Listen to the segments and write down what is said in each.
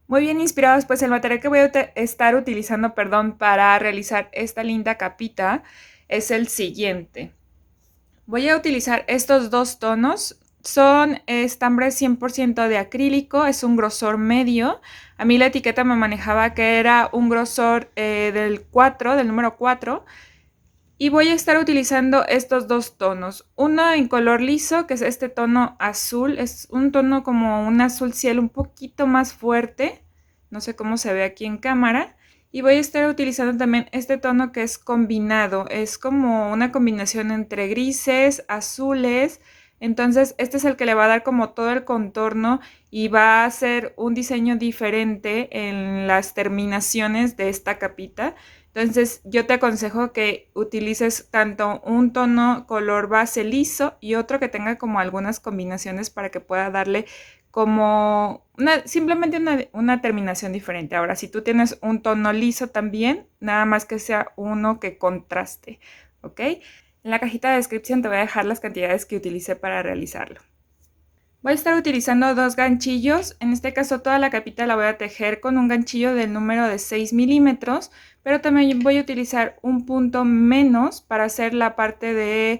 Muy bien inspirados, pues el material que voy a estar utilizando, para realizar esta linda capita es el siguiente. Voy a utilizar estos dos tonos. Son estambre 100% de acrílico, es un grosor medio. A mí la etiqueta me manejaba que era un grosor del número 4. Y voy a estar utilizando estos dos tonos. Uno en color liso, que es este tono azul. Es un tono como un azul cielo un poquito más fuerte. No sé cómo se ve aquí en cámara. Y voy a estar utilizando también este tono que es combinado. Es como una combinación entre grises, azules. Entonces este es el que le va a dar como todo el contorno y va a hacer un diseño diferente en las terminaciones de esta capita. Entonces yo te aconsejo que utilices tanto un tono color base liso y otro que tenga como algunas combinaciones para que pueda darle como simplemente una terminación diferente. Ahora, si tú tienes un tono liso también, nada más que sea uno que contraste, ¿ok? En la cajita de descripción te voy a dejar las cantidades que utilicé para realizarlo. Voy a estar utilizando dos ganchillos. En este caso toda la capita la voy a tejer con un ganchillo del número de 6 milímetros, pero también voy a utilizar un punto menos para hacer la parte del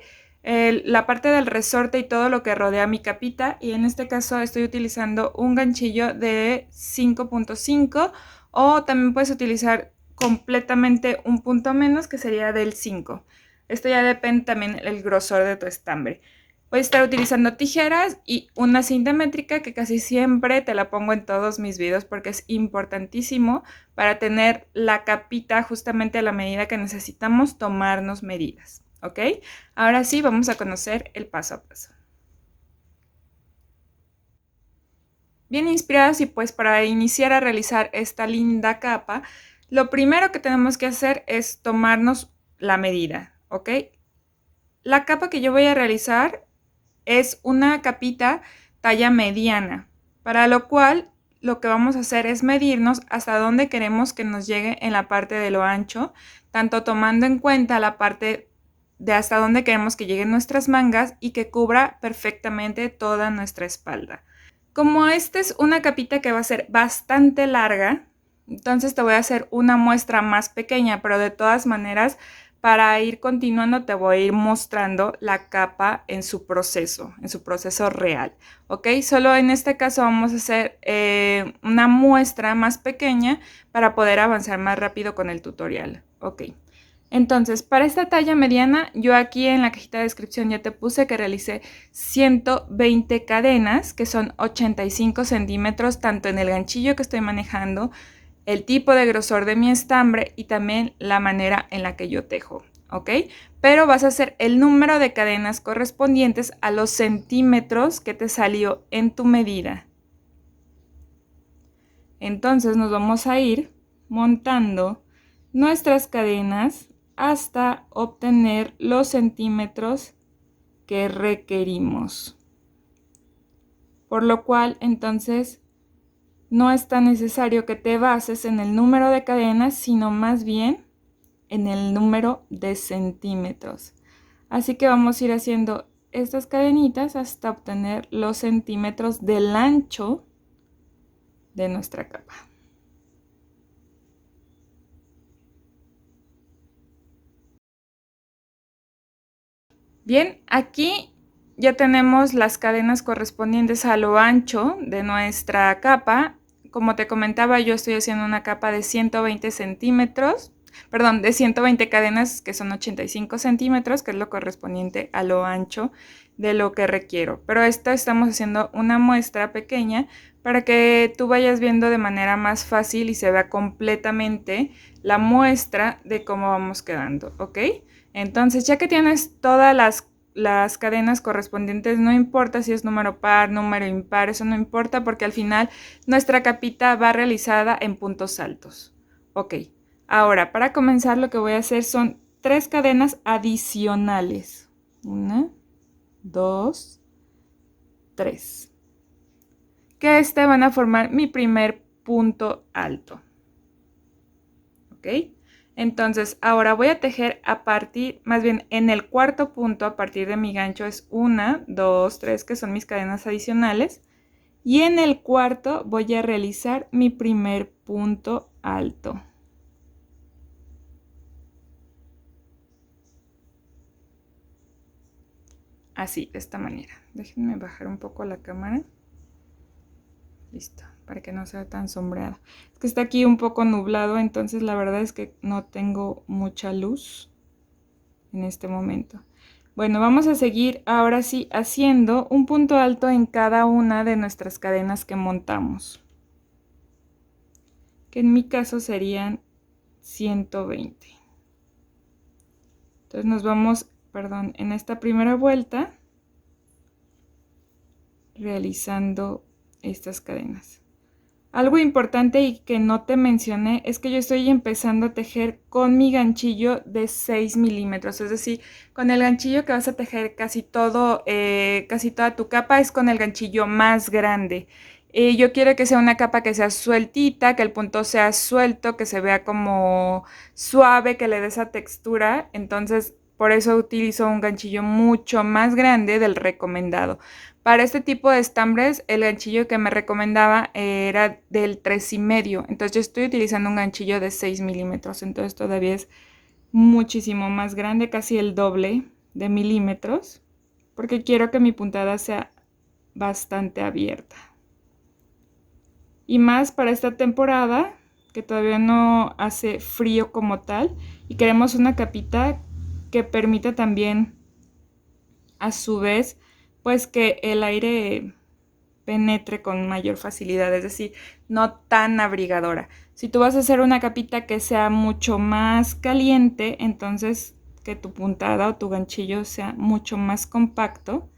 resorte y todo lo que rodea mi capita. Y en este caso estoy utilizando un ganchillo de 5.5 o también puedes utilizar completamente un punto menos que sería del 5. Esto ya depende también del grosor de tu estambre. Voy a estar utilizando tijeras y una cinta métrica que casi siempre te la pongo en todos mis videos porque es importantísimo para tener la capita justamente a la medida que necesitamos tomarnos medidas, ¿ok? Ahora sí, vamos a conocer el paso a paso. Bien inspirados y pues para iniciar a realizar esta linda capa, lo primero que tenemos que hacer es tomarnos la medida, ¿ok? La capa que yo voy a realizar es una capita talla mediana, para lo cual lo que vamos a hacer es medirnos hasta dónde queremos que nos llegue en la parte de lo ancho, tanto tomando en cuenta la parte de hasta dónde queremos que lleguen nuestras mangas y que cubra perfectamente toda nuestra espalda. Como esta es una capita que va a ser bastante larga, entonces te voy a hacer una muestra más pequeña, pero de todas maneras, para ir continuando te voy a ir mostrando la capa en su proceso real, ¿ok? Solo en este caso vamos a hacer una muestra más pequeña para poder avanzar más rápido con el tutorial, ¿ok? Entonces, para esta talla mediana, yo aquí en la cajita de descripción ya te puse que realicé 120 cadenas, que son 85 centímetros, tanto en el ganchillo que estoy manejando, el tipo de grosor de mi estambre y también la manera en la que yo tejo, ¿ok? Pero vas a hacer el número de cadenas correspondientes a los centímetros que te salió en tu medida. Entonces nos vamos a ir montando nuestras cadenas hasta obtener los centímetros que requerimos. Por lo cual, entonces, no es tan necesario que te bases en el número de cadenas, sino más bien en el número de centímetros. Así que vamos a ir haciendo estas cadenitas hasta obtener los centímetros del ancho de nuestra capa. Bien, aquí ya tenemos las cadenas correspondientes a lo ancho de nuestra capa. Como te comentaba, yo estoy haciendo una capa de 120 centímetros, perdón, de 120 cadenas que son 85 centímetros, que es lo correspondiente a lo ancho de lo que requiero. Pero esto estamos haciendo una muestra pequeña para que tú vayas viendo de manera más fácil y se vea completamente la muestra de cómo vamos quedando, ¿ok? Entonces, ya que tienes todas las cadenas correspondientes, no importa si es número par, número impar, eso no importa porque al final nuestra capita va realizada en puntos altos. Ok, ahora para comenzar lo que voy a hacer son 3 cadenas adicionales. 1, 2, 3. Que van a formar mi primer punto alto. ¿Ok? Entonces, ahora voy a tejer a partir, más bien en el cuarto punto, a partir de mi gancho es 1, 2, 3, que son mis cadenas adicionales. Y en el cuarto voy a realizar mi primer punto alto. Así, de esta manera. Déjenme bajar un poco la cámara. Listo, para que no sea tan sombreada. Es que está aquí un poco nublado, entonces la verdad es que no tengo mucha luz en este momento. Bueno, vamos a seguir ahora sí haciendo un punto alto en cada una de nuestras cadenas que montamos, que en mi caso serían 120. Entonces nos vamos, perdón, en esta primera vuelta realizando estas cadenas. Algo importante y que no te mencioné es que yo estoy empezando a tejer con mi ganchillo de 6 milímetros, es decir, con el ganchillo que vas a tejer casi toda tu capa es con el ganchillo más grande. Yo quiero que sea una capa que sea sueltita, que el punto sea suelto, que se vea como suave, que le dé esa textura, entonces por eso utilizo un ganchillo mucho más grande del recomendado. Para este tipo de estambres, el ganchillo que me recomendaba era del 3,5. Entonces yo estoy utilizando un ganchillo de 6 milímetros. Entonces todavía es muchísimo más grande, casi el doble de milímetros. Porque quiero que mi puntada sea bastante abierta. Y más para esta temporada, que todavía no hace frío como tal. Y queremos una capita que permita también, a su vez, pues que el aire penetre con mayor facilidad, es decir, no tan abrigadora. Si tú vas a hacer una capita que sea mucho más caliente, entonces que tu puntada o tu ganchillo sea mucho más compacto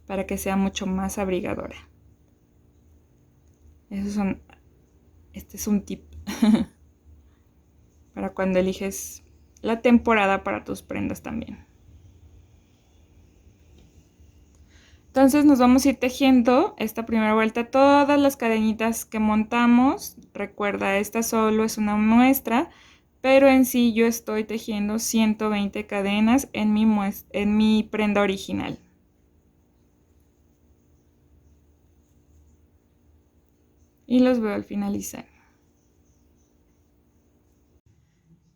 para que sea mucho más abrigadora. Este es un tip para cuando eliges la temporada para tus prendas también. Entonces nos vamos a ir tejiendo esta primera vuelta todas las cadenitas que montamos. Recuerda, esta solo es una muestra, pero en sí yo estoy tejiendo 120 cadenas en mi prenda original. Y los veo al finalizar.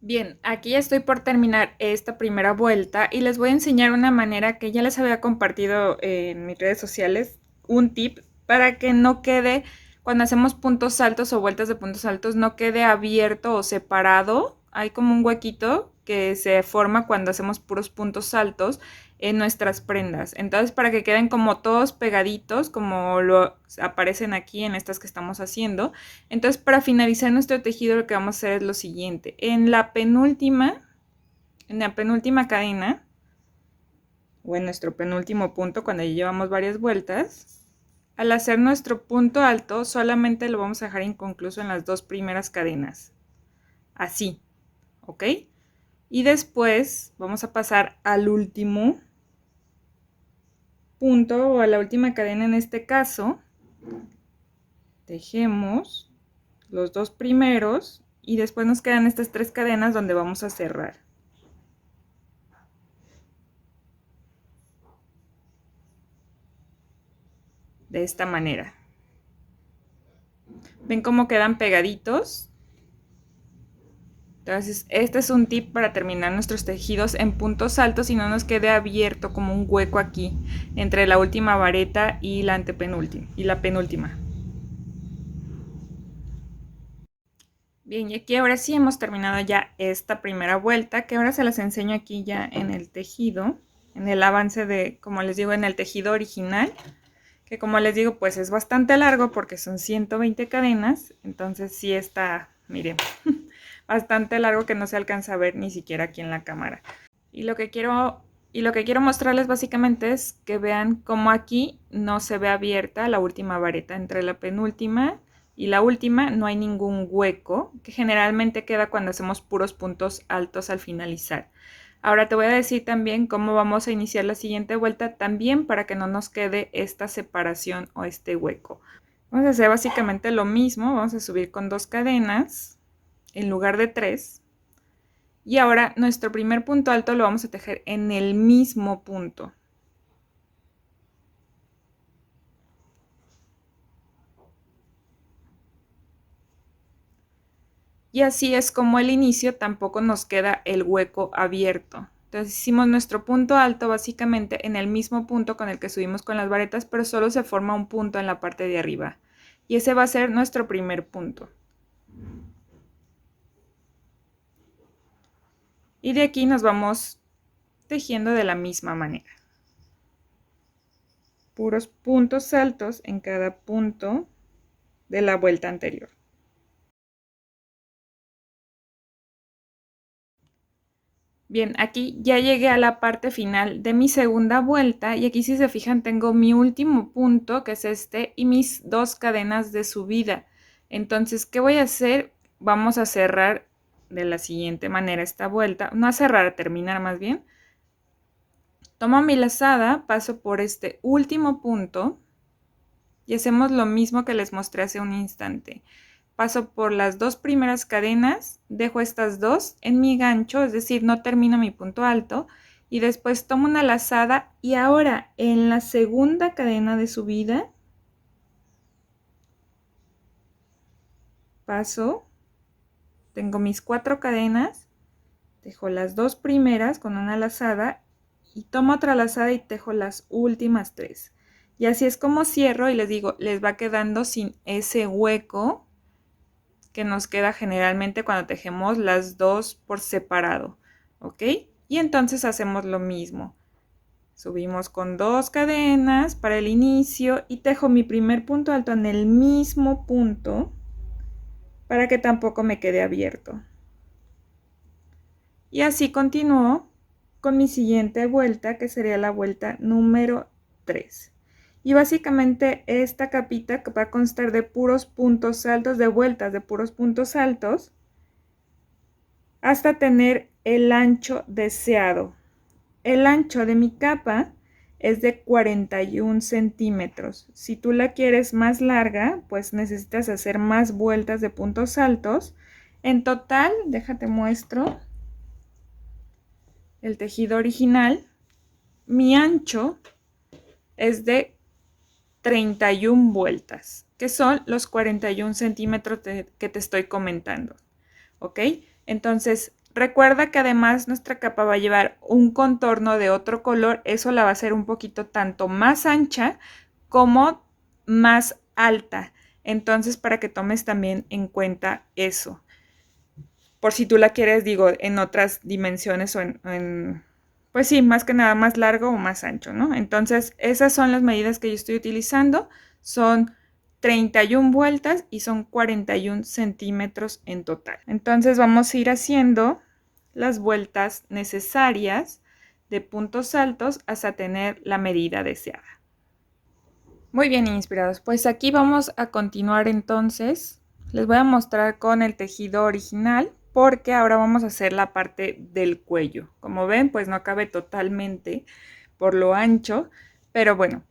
Bien, aquí ya estoy por terminar esta primera vuelta y les voy a enseñar una manera que ya les había compartido en mis redes sociales, un tip para que no quede, cuando hacemos puntos altos o vueltas de puntos altos, no quede abierto o separado. Hay como un huequito que se forma cuando hacemos puros puntos altos en nuestras prendas. Entonces, para que queden como todos pegaditos, como lo aparecen aquí en estas que estamos haciendo. Entonces, para finalizar nuestro tejido, lo que vamos a hacer es lo siguiente. En la penúltima cadena, o en nuestro penúltimo punto, cuando ya llevamos varias vueltas, al hacer nuestro punto alto, solamente lo vamos a dejar inconcluso en las dos primeras cadenas. Así, ¿ok? Y después vamos a pasar al último punto o a la última cadena en este caso. Tejemos los dos primeros y después nos quedan estas tres cadenas donde vamos a cerrar. De esta manera. ¿Ven cómo quedan pegaditos? Entonces, este es un tip para terminar nuestros tejidos en puntos altos y no nos quede abierto como un hueco aquí entre la última vareta y la antepenúltima y la penúltima. Bien, y aquí ahora sí hemos terminado ya esta primera vuelta, que ahora se las enseño aquí ya en el tejido, en el avance de, como les digo, en el tejido original, que como les digo, pues es bastante largo porque son 120 cadenas, entonces sí está, miren, bastante largo que no se alcanza a ver ni siquiera aquí en la cámara. Y lo que quiero mostrarles básicamente es que vean cómo aquí no se ve abierta la última vareta. Entre la penúltima y la última no hay ningún hueco, que generalmente queda cuando hacemos puros puntos altos al finalizar. Ahora te voy a decir también cómo vamos a iniciar la siguiente vuelta también para que no nos quede esta separación o este hueco. Vamos a hacer básicamente lo mismo, vamos a subir con 2 cadenas en lugar de 3. Y ahora nuestro primer punto alto lo vamos a tejer en el mismo punto. Y así es como el inicio tampoco nos queda el hueco abierto. Entonces hicimos nuestro punto alto básicamente en el mismo punto con el que subimos con las varetas, pero solo se forma un punto en la parte de arriba. Y ese va a ser nuestro primer punto. Y de aquí nos vamos tejiendo de la misma manera. Puros puntos altos en cada punto de la vuelta anterior. Bien, aquí ya llegué a la parte final de mi segunda vuelta y aquí si se fijan tengo mi último punto que es este y mis 2 cadenas de subida. Entonces, ¿qué voy a hacer? Vamos a cerrar de la siguiente manera esta vuelta, no a cerrar, a terminar más bien. Tomo mi lazada, paso por este último punto y hacemos lo mismo que les mostré hace un instante. Paso por las 2 primeras cadenas, dejo estas 2 en mi gancho, es decir, no termino mi punto alto, y después tomo una lazada y ahora en la segunda cadena de subida paso, tengo mis 4 cadenas, dejo las 2 primeras con una lazada y tomo otra lazada y tejo las últimas 3. Y así es como cierro y les digo, les va quedando sin ese hueco que nos queda generalmente cuando tejemos las 2 por separado, ¿ok? Y entonces hacemos lo mismo. Subimos con 2 cadenas para el inicio y tejo mi primer punto alto en el mismo punto para que tampoco me quede abierto. Y así continúo con mi siguiente vuelta, que sería la vuelta número 3. Y básicamente esta capita va a constar de puros puntos altos, de vueltas de puros puntos altos, hasta tener el ancho deseado. El ancho de mi capa es de 41 centímetros. Si tú la quieres más larga, pues necesitas hacer más vueltas de puntos altos. En total, déjate muestro el tejido original. Mi ancho es de 31 vueltas, que son los 41 centímetros que te estoy comentando. ¿Ok? Entonces, recuerda que además nuestra capa va a llevar un contorno de otro color. Eso la va a hacer un poquito tanto más ancha como más alta. Entonces, para que tomes también en cuenta eso. Por si tú la quieres, digo, en otras dimensiones o pues sí, más que nada más largo o más ancho, ¿no? Entonces, esas son las medidas que yo estoy utilizando. Son 31 vueltas y son 41 centímetros en total. Entonces vamos a ir haciendo las vueltas necesarias de puntos altos hasta tener la medida deseada. Muy bien, inspirados. Pues aquí vamos a continuar entonces. Les voy a mostrar con el tejido original porque ahora vamos a hacer la parte del cuello. Como ven, pues no cabe totalmente por lo ancho, pero bueno.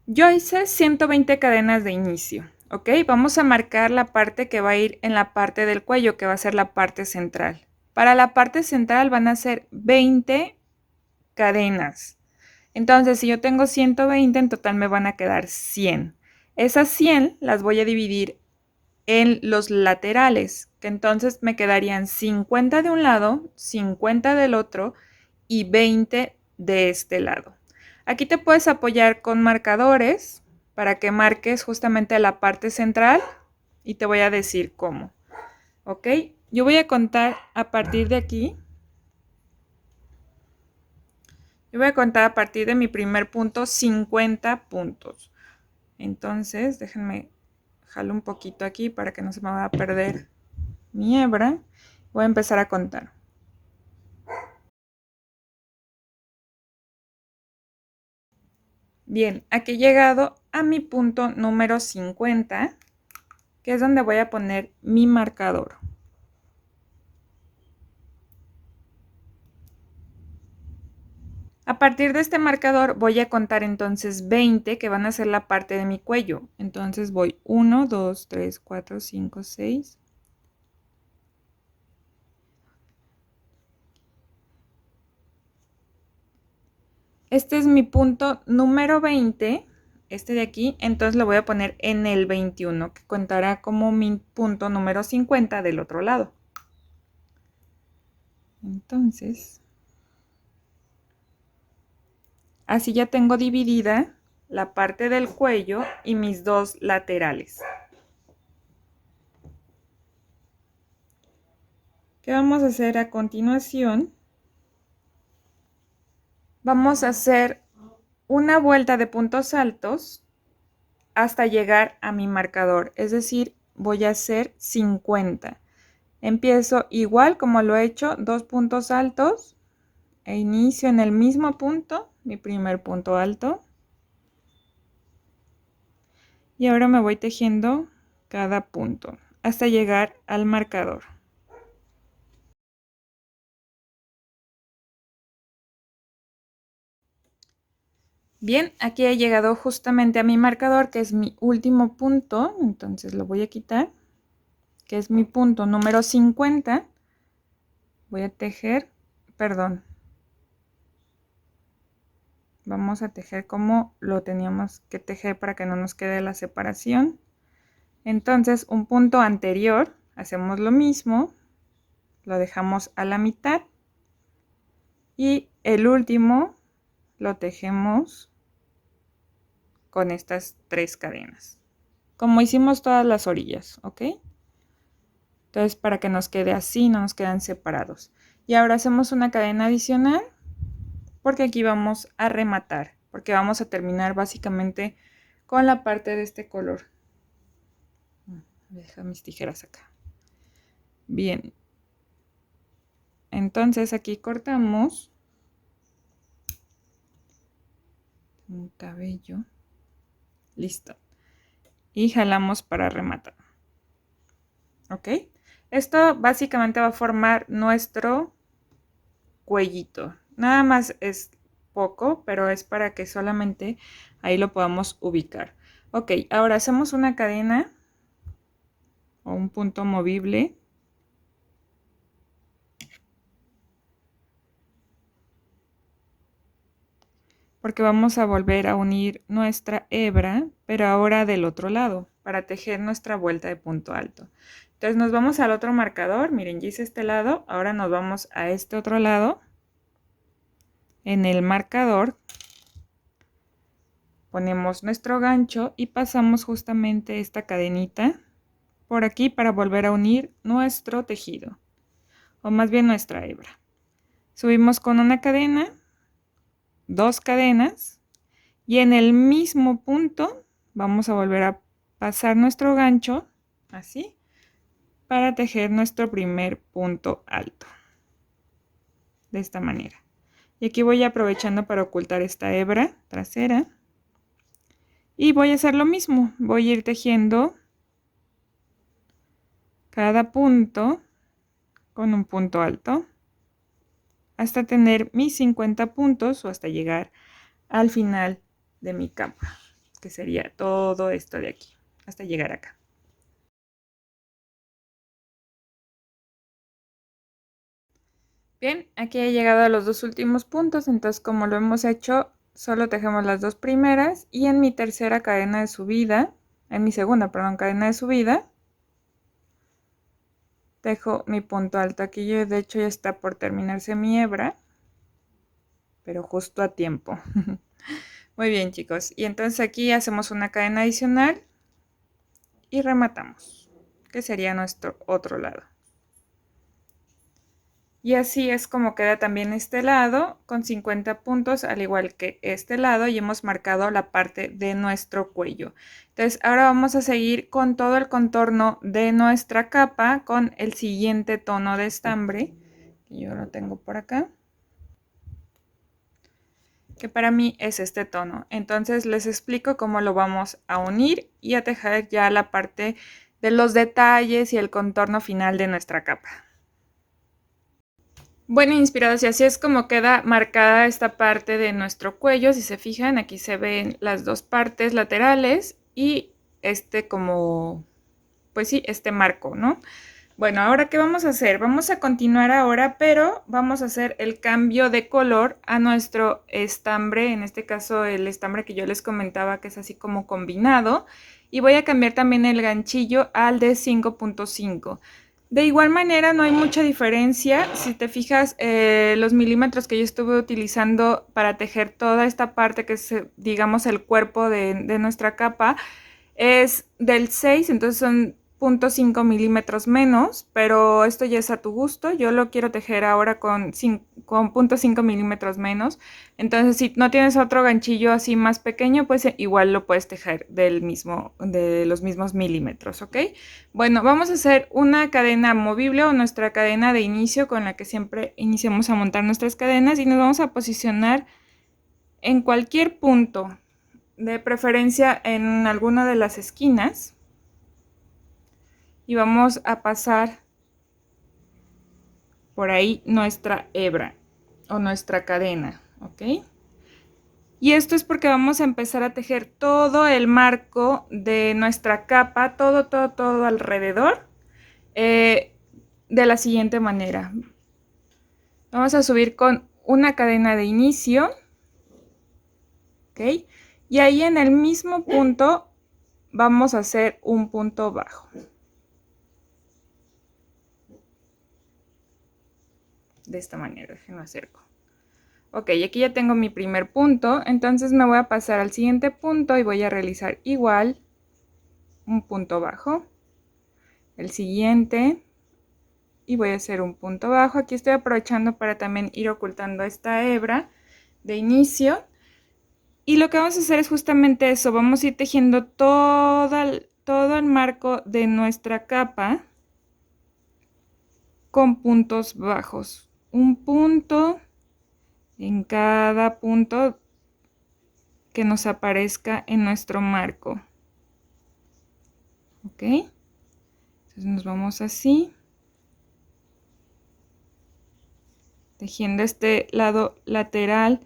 Yo hice 120 cadenas de inicio, ¿ok? Vamos a marcar la parte que va a ir en la parte del cuello, que va a ser la parte central. Para la parte central van a ser 20 cadenas. Entonces, si yo tengo 120, en total me van a quedar 100. Esas 100 las voy a dividir en los laterales, que entonces me quedarían 50 de un lado, 50 del otro y 20 de este lado. Aquí te puedes apoyar con marcadores para que marques justamente la parte central y te voy a decir cómo. ¿Ok? Yo voy a contar a partir de aquí. Yo voy a contar a partir de mi primer punto 50 puntos. Entonces, déjenme jalo un poquito aquí para que no se me vaya a perder mi hebra. Voy a empezar a contar. Bien, aquí he llegado a mi punto número 50, que es donde voy a poner mi marcador. A partir de este marcador voy a contar entonces 20 que van a ser la parte de mi cuello. Entonces voy 1, 2, 3, 4, 5, 6. Este es mi punto número 20 este de aquí, entonces lo voy a poner en el 21, que contará como mi punto número 50 del otro lado. Entonces, así ya tengo dividida la parte del cuello y mis dos laterales. ¿Qué vamos a hacer a continuación? Vamos a hacer una vuelta de puntos altos hasta llegar a mi marcador, es decir, voy a hacer 50. Empiezo igual como lo he hecho, 2 puntos altos e inicio en el mismo punto, mi primer punto alto. Y ahora me voy tejiendo cada punto hasta llegar al marcador. Bien, aquí he llegado justamente a mi marcador, que es mi último punto, entonces lo voy a quitar, que es mi punto número 50. Voy a tejer, perdón, vamos a tejer como lo teníamos que tejer para que no nos quede la separación. Entonces, un punto anterior, hacemos lo mismo, lo dejamos a la mitad y el último lo tejemos con estas 3 cadenas, como hicimos todas las orillas, ¿ok? Entonces, para que nos quede así, no nos quedan separados. Y ahora hacemos una cadena adicional, porque aquí vamos a rematar, porque vamos a terminar básicamente con la parte de este color. Voy a dejar mis tijeras acá. Bien. Entonces aquí cortamos un cabello. Listo. Y jalamos para rematar. ¿Ok? Esto básicamente va a formar nuestro cuellito. Nada más es poco, pero es para que solamente ahí lo podamos ubicar. Ok, ahora hacemos una cadena o un punto movible. Porque vamos a volver a unir nuestra hebra, pero ahora del otro lado, para tejer nuestra vuelta de punto alto. Entonces nos vamos al otro marcador, miren, ya hice este lado, ahora nos vamos a este otro lado. En el marcador ponemos nuestro gancho y pasamos justamente esta cadenita por aquí para volver a unir nuestro tejido, o más bien nuestra hebra. Subimos con una cadena, 2 cadenas, y en el mismo punto vamos a volver a pasar nuestro gancho así para tejer nuestro primer punto alto de esta manera. Y aquí voy aprovechando para ocultar esta hebra trasera y voy a hacer lo mismo, voy a ir tejiendo cada punto con un punto alto hasta tener mis 50 puntos o hasta llegar al final de mi capa, que sería todo esto de aquí, hasta llegar acá. Bien, aquí he llegado a los 2 últimos puntos, entonces como lo hemos hecho, solo tejemos las 2 primeras y en mi tercera cadena de subida, en mi segunda, perdón, cadena de subida, tejo mi punto alto. Aquí yo de hecho ya está por terminarse mi hebra, pero justo a tiempo. Muy bien, chicos, y entonces aquí hacemos una cadena adicional y rematamos, que sería nuestro otro lado. Y así es como queda también este lado con 50 puntos, al igual que este lado, y hemos marcado la parte de nuestro cuello. Entonces ahora vamos a seguir con todo el contorno de nuestra capa con el siguiente tono de estambre, que yo lo tengo por acá, que para mí es este tono. Entonces les explico cómo lo vamos a unir y a tejer ya la parte de los detalles y el contorno final de nuestra capa. Bueno, inspirados, y así es como queda marcada esta parte de nuestro cuello. Si se fijan, aquí se ven las 2 partes laterales y este como, pues sí, este marco, ¿no? Bueno, ahora ¿qué vamos a hacer? Vamos a continuar ahora, pero vamos a hacer el cambio de color a nuestro estambre, en este caso el estambre que yo les comentaba que es así como combinado, y voy a cambiar también el ganchillo al de 5.5. De igual manera no hay mucha diferencia, si te fijas los milímetros que yo estuve utilizando para tejer toda esta parte que es digamos el cuerpo de nuestra capa, es del 6, entonces son 0.5 milímetros menos, pero esto ya es a tu gusto. Yo lo quiero tejer ahora con 0.5 milímetros menos. Entonces, si no tienes otro ganchillo así más pequeño, pues igual lo puedes tejer de los mismos milímetros, ¿ok? Bueno, vamos a hacer una cadena movible o nuestra cadena de inicio con la que siempre iniciamos a montar nuestras cadenas y nos vamos a posicionar en cualquier punto, de preferencia en alguna de las esquinas, y vamos a pasar por ahí nuestra hebra o nuestra cadena, ¿ok? Y esto es porque vamos a empezar a tejer todo el marco de nuestra capa, todo alrededor, de la siguiente manera. Vamos a subir con una cadena de inicio, ¿ok? Y ahí en el mismo punto vamos a hacer un punto bajo. De esta manera, déjenlo acerco. Ok, aquí ya tengo mi primer punto, entonces me voy a pasar al siguiente punto y voy a realizar igual un punto bajo, el siguiente, y voy a hacer un punto bajo. Aquí estoy aprovechando para también ir ocultando esta hebra de inicio, y lo que vamos a hacer es justamente eso, vamos a ir tejiendo todo el marco de nuestra capa con puntos bajos, un punto en cada punto que nos aparezca en nuestro marco. Ok, entonces nos vamos así, tejiendo este lado lateral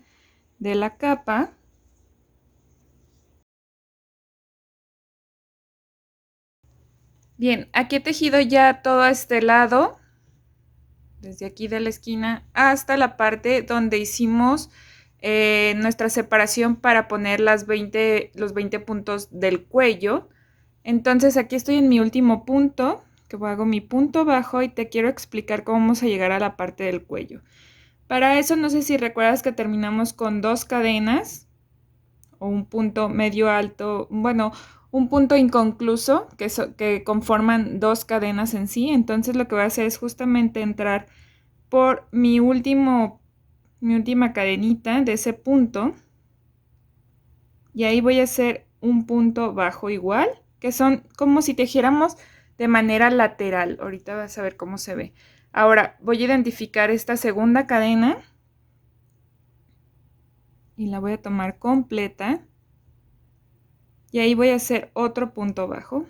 de la capa. Bien, aquí he tejido ya todo este lado, desde aquí de la esquina hasta la parte donde hicimos nuestra separación para poner los 20 puntos del cuello. Entonces aquí estoy en mi último punto, que hago mi punto bajo y te quiero explicar cómo vamos a llegar a la parte del cuello. Para eso no sé si recuerdas que terminamos con 2 cadenas o un punto medio alto, bueno, un punto inconcluso que conforman 2 cadenas en sí. Entonces lo que voy a hacer es justamente entrar por mi última cadenita de ese punto y ahí voy a hacer un punto bajo igual, que son como si tejiéramos de manera lateral. Ahorita vas a ver cómo se ve. Ahora voy a identificar esta segunda cadena y la voy a tomar completa y ahí voy a hacer otro punto bajo,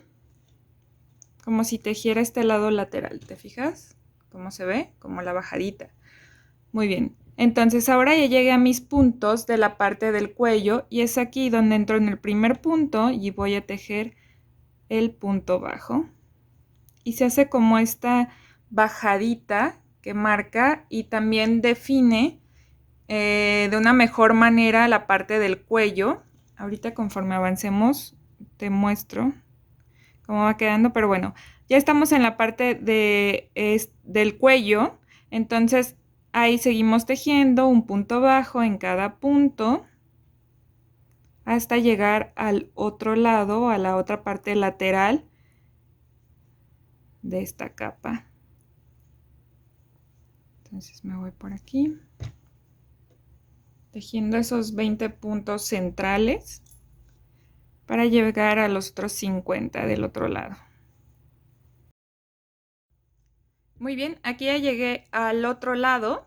como si tejiera este lado lateral. ¿Te fijas cómo se ve? Como la bajadita. Muy bien, entonces ahora ya llegué a mis puntos de la parte del cuello y es aquí donde entro en el primer punto y voy a tejer el punto bajo y se hace como esta bajadita que marca y también define de una mejor manera la parte del cuello. Ahorita conforme avancemos te muestro cómo va quedando, pero bueno, ya estamos en la parte del cuello, entonces ahí seguimos tejiendo un punto bajo en cada punto hasta llegar al otro lado, a la otra parte lateral de esta capa. Entonces me voy por aquí, tejiendo esos 20 puntos centrales para llegar a los otros 50 del otro lado. Muy bien, aquí ya llegué al otro lado.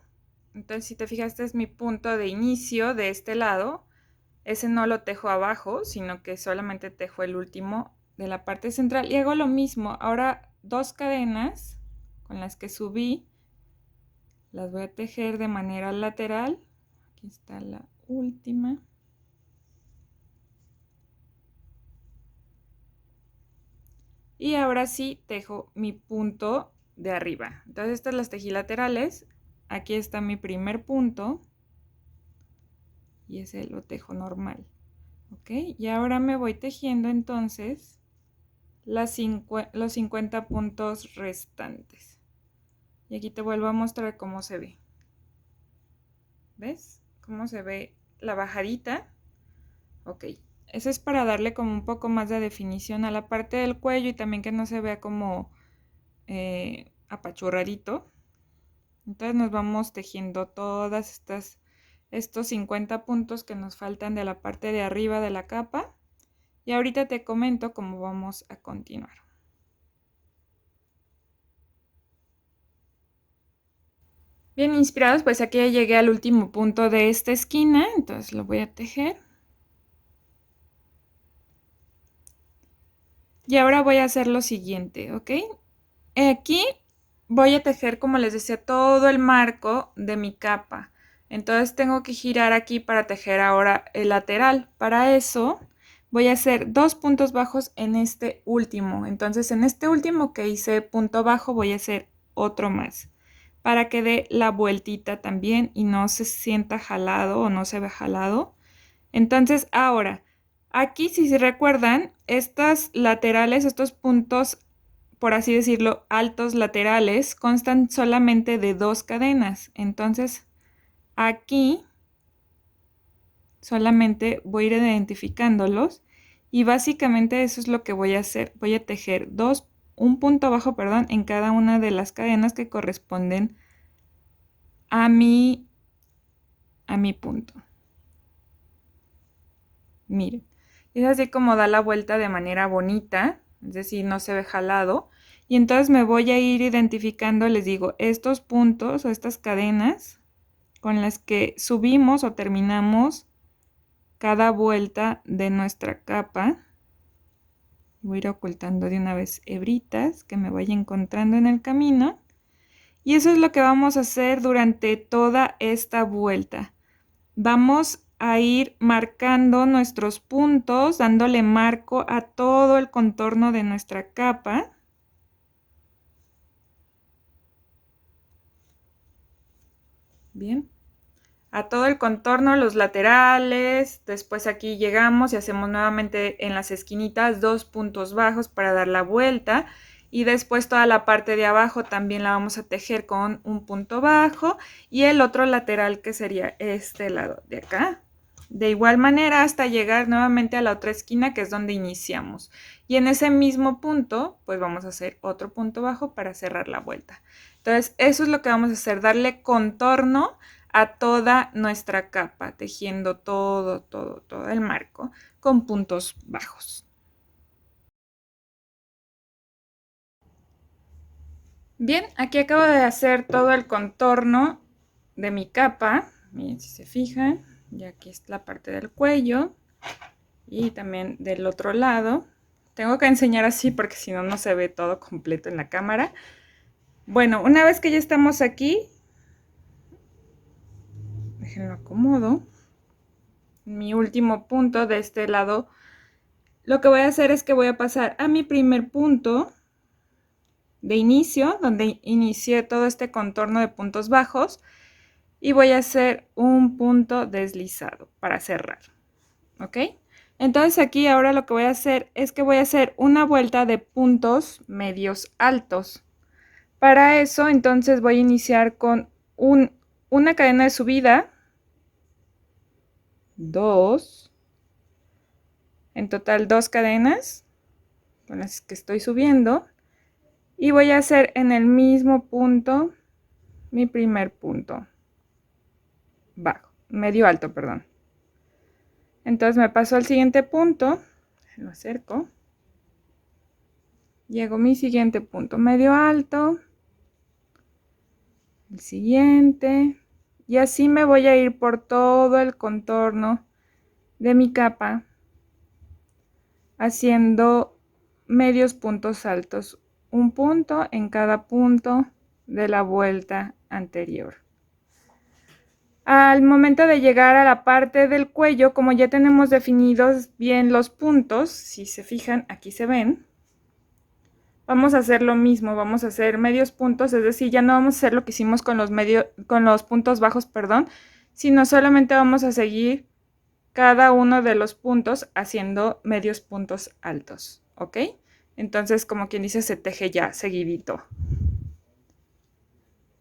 Entonces, si te fijas, este es mi punto de inicio de este lado. Ese no lo tejo abajo, sino que solamente tejo el último de la parte central. Y hago lo mismo. Ahora 2 cadenas con las que subí, las voy a tejer de manera lateral. Aquí está la última. Y ahora sí tejo mi punto de arriba. Entonces estas las tejí laterales. Aquí está mi primer punto y ese lo tejo normal. ¿Ok? Y ahora me voy tejiendo entonces los 50 puntos restantes. Y aquí te vuelvo a mostrar cómo se ve. ¿Ves? Cómo se ve la bajadita. Ok. Eso es para darle como un poco más de definición a la parte del cuello y también que no se vea como apachurradito. Entonces nos vamos tejiendo todas estos 50 puntos que nos faltan de la parte de arriba de la capa. Y ahorita te comento cómo vamos a continuar. Bien inspirados, pues aquí ya llegué al último punto de esta esquina, entonces lo voy a tejer. Y ahora voy a hacer lo siguiente, ¿ok? Aquí voy a tejer, como les decía, todo el marco de mi capa. Entonces tengo que girar aquí para tejer ahora el lateral. Para eso voy a hacer 2 puntos bajos en este último. Entonces en este último que hice punto bajo voy a hacer otro más para que dé la vueltita también y no se sienta jalado o no se ve jalado. Entonces ahora, aquí si se recuerdan, estas laterales, estos puntos, por así decirlo, altos laterales, constan solamente de 2 cadenas. Entonces aquí solamente voy a ir identificándolos y básicamente eso es lo que voy a hacer. Voy a tejer un punto bajo, perdón, en cada una de las cadenas que corresponden a mi punto. Miren, es así como da la vuelta de manera bonita, es decir, no se ve jalado. Y entonces me voy a ir identificando, les digo, estos puntos o estas cadenas con las que subimos o terminamos cada vuelta de nuestra capa. Voy a ir ocultando de una vez hebritas que me vaya encontrando en el camino. Y eso es lo que vamos a hacer durante toda esta vuelta. Vamos a ir marcando nuestros puntos, dándole marco a todo el contorno de nuestra capa. Bien. A todo el contorno, los laterales, después aquí llegamos y hacemos nuevamente en las esquinitas 2 puntos bajos para dar la vuelta y después toda la parte de abajo también la vamos a tejer con un punto bajo y el otro lateral que sería este lado de acá. De igual manera hasta llegar nuevamente a la otra esquina que es donde iniciamos y en ese mismo punto pues vamos a hacer otro punto bajo para cerrar la vuelta. Entonces eso es lo que vamos a hacer, darle contorno a toda nuestra capa, tejiendo todo el marco con puntos bajos. Bien, aquí acabo de hacer todo el contorno de mi capa. Miren si se fijan, ya aquí es la parte del cuello y también del otro lado. Tengo que enseñar así porque si no, no se ve todo completo en la cámara. Bueno, una vez que ya estamos aquí, déjenlo acomodo. Mi último punto de este lado, lo que voy a hacer es que voy a pasar a mi primer punto de inicio, donde inicié todo este contorno de puntos bajos, y voy a hacer un punto deslizado para cerrar. ¿Ok? Entonces aquí ahora lo que voy a hacer es que voy a hacer una vuelta de puntos medios altos. Para eso entonces voy a iniciar con una cadena de subida, 2, en total 2 cadenas con las que estoy subiendo y voy a hacer en el mismo punto mi primer punto bajo, medio alto, perdón. Entonces me paso al siguiente punto, lo acerco, llego a mi siguiente punto medio alto, el siguiente, y así me voy a ir por todo el contorno de mi capa haciendo medios puntos altos, un punto en cada punto de la vuelta anterior. Al momento de llegar a la parte del cuello, como ya tenemos definidos bien los puntos, si se fijan, aquí se ven, vamos a hacer lo mismo, vamos a hacer medios puntos, es decir, ya no vamos a hacer lo que hicimos con los puntos bajos, perdón, sino solamente vamos a seguir cada uno de los puntos haciendo medios puntos altos, ¿ok? Entonces, como quien dice, se teje ya seguidito.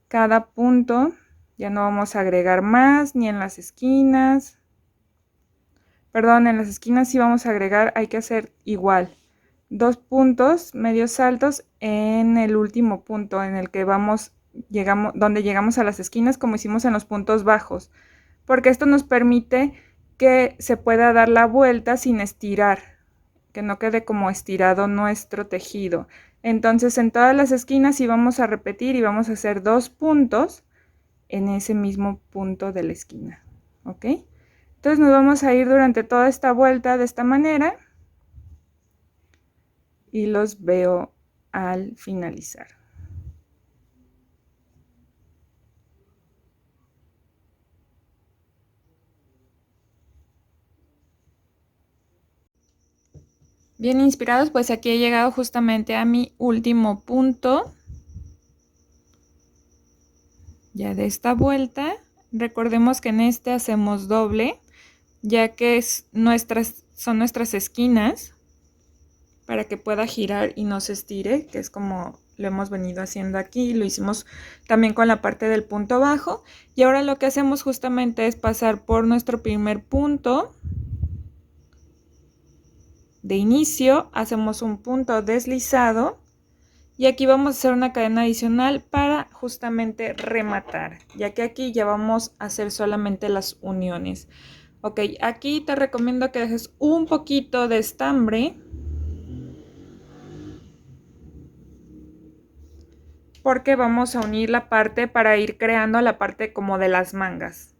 Cada punto, ya no vamos a agregar más, ni en las esquinas. Perdón, en las esquinas sí vamos a agregar, hay que hacer igual. 2 puntos medios altos en el último punto en el que donde llegamos a las esquinas, como hicimos en los puntos bajos, porque esto nos permite que se pueda dar la vuelta sin estirar, que no quede como estirado nuestro tejido. Entonces en todas las esquinas sí vamos a repetir y vamos a hacer 2 puntos en ese mismo punto de la esquina, ¿ok? Entonces nos vamos a ir durante toda esta vuelta de esta manera y los veo al finalizar. Bien inspirados, pues aquí he llegado justamente a mi último punto ya de esta vuelta. Recordemos que en este hacemos doble, ya que son nuestras esquinas, para que pueda girar y no se estire, que es como lo hemos venido haciendo aquí. Lo hicimos también con la parte del punto bajo, y ahora lo que hacemos justamente es pasar por nuestro primer punto de inicio, hacemos un punto deslizado y aquí vamos a hacer una cadena adicional para justamente rematar, ya que aquí ya vamos a hacer solamente las uniones. Ok, aquí te recomiendo que dejes un poquito de estambre, porque vamos a unir la parte para ir creando la parte como de las mangas.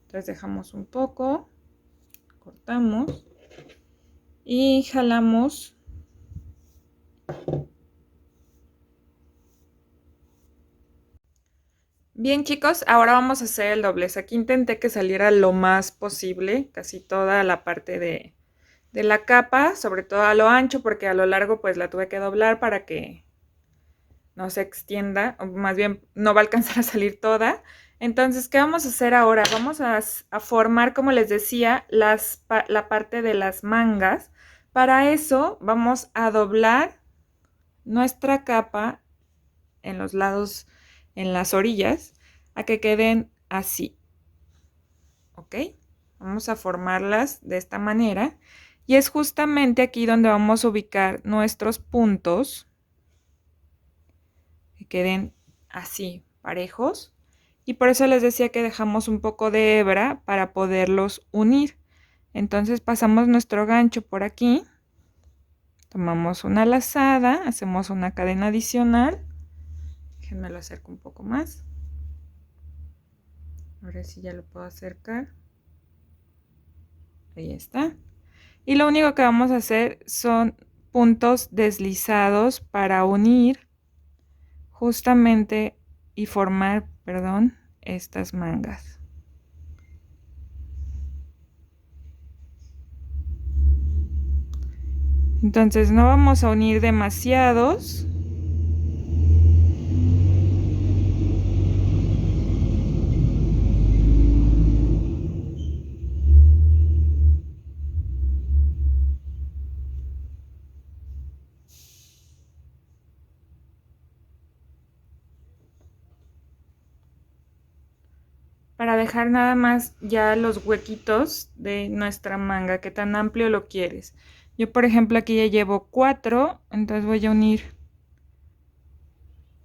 Entonces dejamos un poco, cortamos y jalamos. Bien chicos, ahora vamos a hacer el doblez. Aquí intenté que saliera lo más posible, casi toda la parte de la capa, sobre todo a lo ancho, porque a lo largo pues la tuve que doblar para que no se extienda, o más bien no va a alcanzar a salir toda. Entonces, ¿qué vamos a hacer ahora? Vamos a formar, como les decía, la parte de las mangas. Para eso vamos a doblar nuestra capa en los lados, en las orillas, a que queden así, ¿ok? Vamos a formarlas de esta manera y es justamente aquí donde vamos a ubicar nuestros puntos, que queden así, parejos, y por eso les decía que dejamos un poco de hebra para poderlos unir. Entonces pasamos nuestro gancho por aquí, tomamos una lazada, hacemos una cadena adicional. Déjenme lo acerco un poco más. Ahora sí ya lo puedo acercar. Ahí está. Y lo único que vamos a hacer son puntos deslizados para unir justamente y formar, perdón, estas mangas. Entonces no vamos a unir demasiados. Para dejar nada más ya los huequitos de nuestra manga, que tan amplio lo quieres. Yo por ejemplo aquí ya llevo 4, entonces voy a unir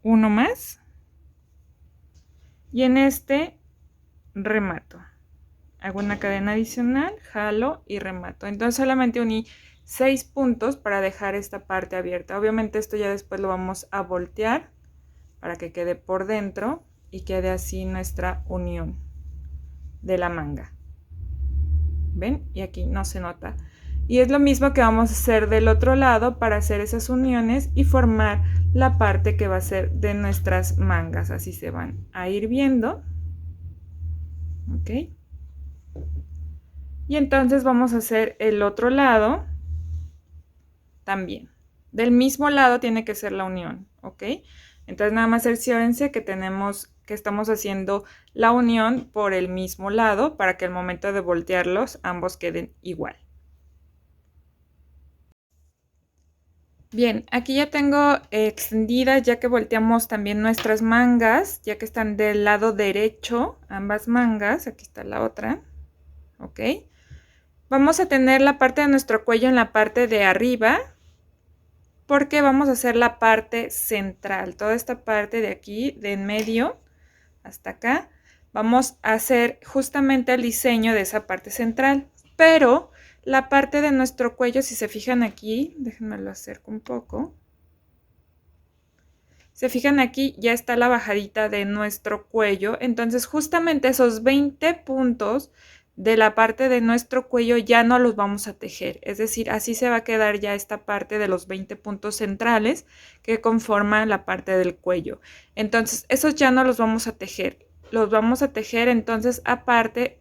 uno más y en este remato. Hago una cadena adicional, jalo y remato. Entonces solamente uní 6 puntos para dejar esta parte abierta. Obviamente esto ya después lo vamos a voltear para que quede por dentro y quede así nuestra unión de la manga. ¿Ven? Y aquí no se nota. Y es lo mismo que vamos a hacer del otro lado para hacer esas uniones y formar la parte que va a ser de nuestras mangas. Así se van a ir viendo. ¿Ok? Y entonces vamos a hacer el otro lado también del mismo lado tiene que ser la unión, ¿ok? Entonces nada más cerciórense que estamos haciendo la unión por el mismo lado para que al momento de voltearlos ambos queden igual. Bien, aquí ya tengo extendidas ya que volteamos también nuestras mangas, ya que están del lado derecho ambas mangas. Aquí está la otra, ¿ok? Vamos a tener la parte de nuestro cuello en la parte de arriba, porque vamos a hacer la parte central, toda esta parte de aquí, de en medio, hasta acá, vamos a hacer justamente el diseño de esa parte central, pero la parte de nuestro cuello, si se fijan aquí, déjenme lo acerco un poco, se fijan aquí, ya está la bajadita de nuestro cuello, entonces justamente esos 20 puntos de la parte de nuestro cuello ya no los vamos a tejer, es decir, así se va a quedar ya esta parte de los 20 puntos centrales que conforman la parte del cuello. Entonces esos ya no los vamos a tejer, los vamos a tejer entonces a partir,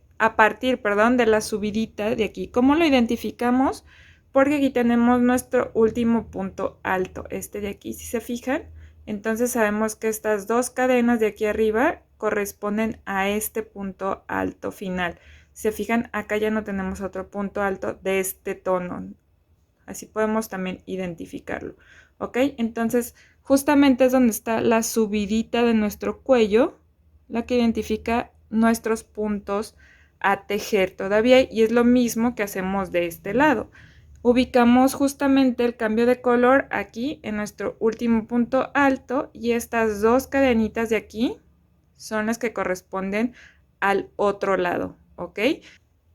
de la subidita de aquí. ¿Cómo lo identificamos? Porque aquí tenemos nuestro último punto alto, este de aquí, si se fijan. Entonces sabemos que estas dos cadenas de aquí arriba corresponden a este punto alto final. Si se fijan, acá ya no tenemos otro punto alto de este tono. Así podemos también identificarlo. ¿Ok? Entonces, justamente es donde está la subidita de nuestro cuello, la que identifica nuestros puntos a tejer todavía. Y es lo mismo que hacemos de este lado. Ubicamos justamente el cambio de color aquí en nuestro último punto alto y estas dos cadenitas de aquí son las que corresponden al otro lado, ¿ok?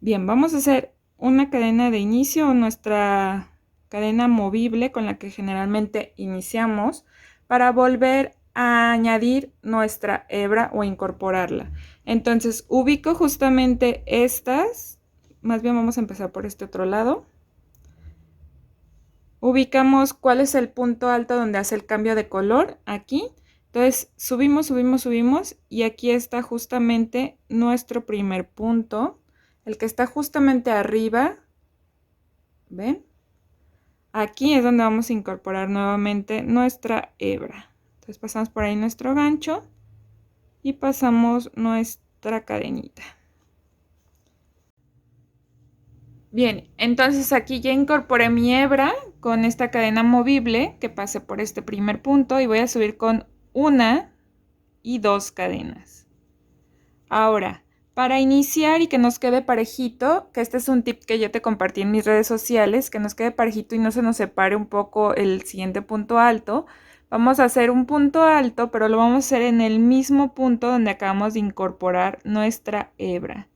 Bien, vamos a hacer una cadena de inicio, nuestra cadena movible con la que generalmente iniciamos para volver a añadir nuestra hebra o incorporarla. Entonces ubico justamente estas, más bien vamos a empezar por este otro lado. Ubicamos cuál es el punto alto donde hace el cambio de color, aquí. Entonces subimos, subimos, subimos y aquí está justamente nuestro primer punto, el que está justamente arriba, ¿ven? Aquí es donde vamos a incorporar nuevamente nuestra hebra. Entonces pasamos por ahí nuestro gancho y pasamos nuestra cadenita. Bien, entonces aquí ya incorporé mi hebra con esta cadena movible que pase por este primer punto y voy a subir con una y dos cadenas. Ahora, para iniciar y que nos quede parejito, que este es un tip que yo te compartí en mis redes sociales, que nos quede parejito y no se nos separe un poco el siguiente punto alto, vamos a hacer un punto alto, pero lo vamos a hacer en el mismo punto donde acabamos de incorporar nuestra hebra.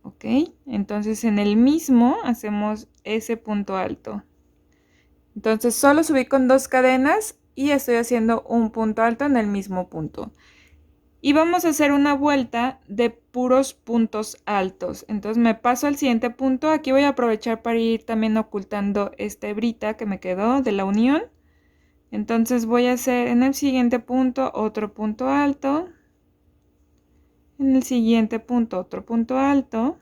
¿Ok? Entonces en el mismo hacemos ese punto alto. Entonces solo subí con dos cadenas y estoy haciendo un punto alto en el mismo punto. Y vamos a hacer una vuelta de puros puntos altos. Entonces me paso al siguiente punto. Aquí voy a aprovechar para ir también ocultando esta hebrita que me quedó de la unión. Entonces voy a hacer en el siguiente punto otro punto alto. En el siguiente punto otro punto alto.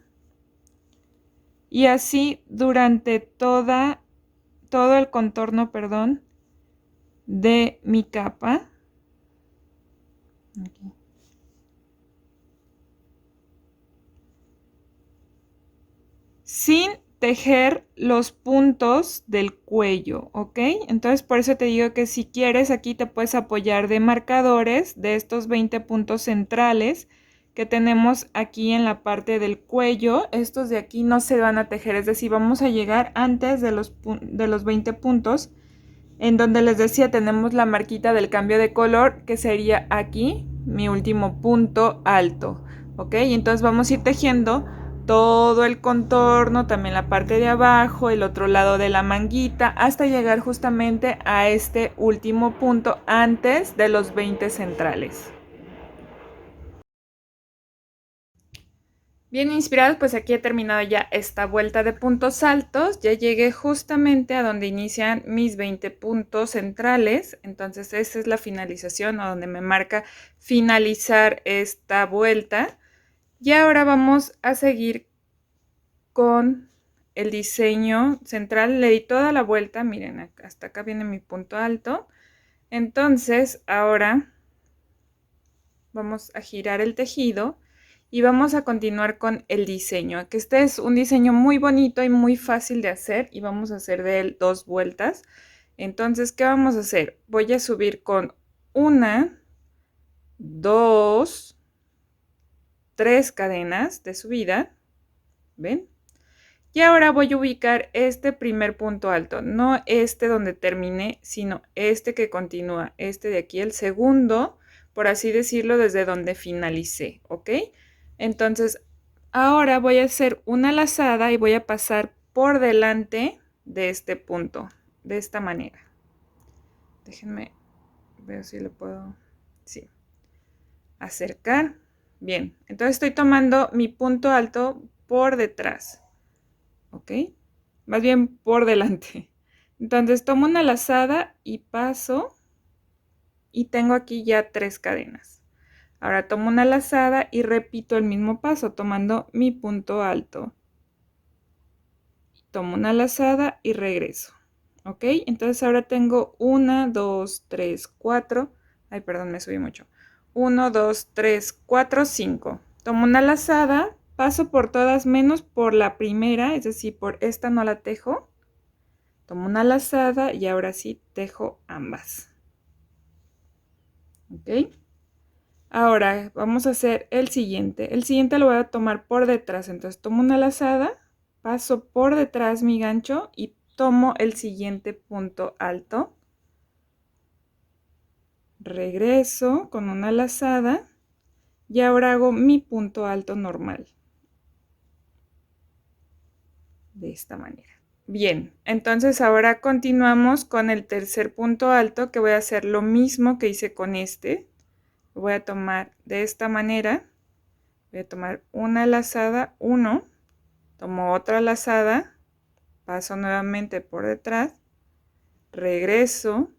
Y así durante todo el contorno, perdón, de mi capa. Aquí. Sin tejer los puntos del cuello, ¿ok? Entonces por eso te digo que si quieres aquí te puedes apoyar de marcadores de estos 20 puntos centrales que tenemos aquí en la parte del cuello. Estos de aquí no se van a tejer, es decir, vamos a llegar antes de los 20 puntos, en donde les decía tenemos la marquita del cambio de color, que sería aquí mi último punto alto, ¿ok? Y entonces vamos a ir tejiendo todo el contorno, también la parte de abajo, el otro lado de la manguita, hasta llegar justamente a este último punto antes de los 20 centrales. Bien inspirados, pues aquí he terminado ya esta vuelta de puntos altos. Ya llegué justamente a donde inician mis 20 puntos centrales. Entonces esa es la finalización, o donde me marca finalizar esta vuelta. Y ahora vamos a seguir con el diseño central, le di toda la vuelta, miren, hasta acá viene mi punto alto. Entonces, ahora vamos a girar el tejido y vamos a continuar con el diseño, que este es un diseño muy bonito y muy fácil de hacer y vamos a hacer de él 2 vueltas. Entonces, ¿qué vamos a hacer? Voy a subir con 1, 2, 3 cadenas de subida, ¿ven? Y ahora voy a ubicar este primer punto alto, no este donde terminé, sino este que continúa, este de aquí, el segundo, por así decirlo, desde donde finalicé, ¿ok? Entonces, ahora voy a hacer una lazada y voy a pasar por delante de este punto, de esta manera. Déjenme ver si lo puedo, sí, acercar. Bien, entonces estoy tomando mi punto alto por detrás. ¿Ok? Más bien por delante. Entonces tomo una lazada y paso y tengo aquí ya 3 cadenas. Ahora tomo una lazada y repito el mismo paso tomando mi punto alto. Tomo una lazada y regreso. ¿Ok? Entonces ahora tengo 1, 2, 3, 4. Ay, perdón, me subí mucho. 1, 2, 3, 4, 5. Tomo una lazada, paso por todas menos por la primera, es decir, por esta no la tejo. Tomo una lazada y ahora sí tejo ambas. ¿Ok? Ahora vamos a hacer el siguiente. El siguiente lo voy a tomar por detrás. Entonces tomo una lazada, paso por detrás mi gancho y tomo el siguiente punto alto. Regreso con una lazada y ahora hago mi punto alto normal. De esta manera. Bien, entonces ahora continuamos con el tercer punto alto, que voy a hacer lo mismo que hice con este. Lo voy a tomar de esta manera. Voy a tomar una lazada, 1, tomo otra lazada, paso nuevamente por detrás, regreso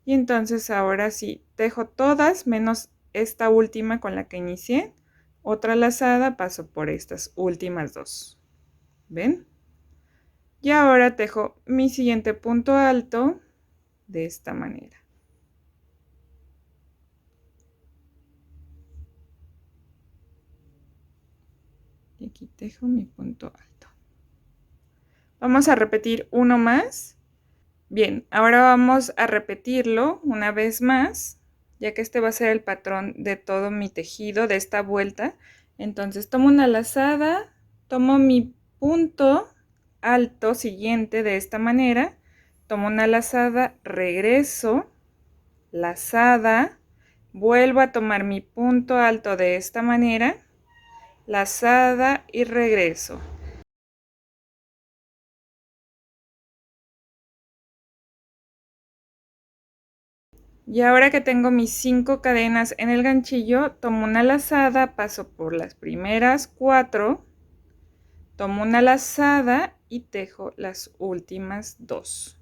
y entonces ahora sí tejo todas menos esta última con la que inicié, otra lazada, paso por estas últimas 2. ¿Ven? Y ahora tejo mi siguiente punto alto de esta manera. Y aquí tejo mi punto alto. Vamos a repetir uno más. Bien, ahora vamos a repetirlo una vez más, ya que este va a ser el patrón de todo mi tejido, de esta vuelta. Entonces tomo una lazada, tomo mi punto alto siguiente de esta manera, tomo una lazada, regreso, lazada, vuelvo a tomar mi punto alto de esta manera, lazada y regreso. Y ahora que tengo mis 5 cadenas en el ganchillo, tomo una lazada, paso por las primeras 4, tomo una lazada y tejo las últimas 2.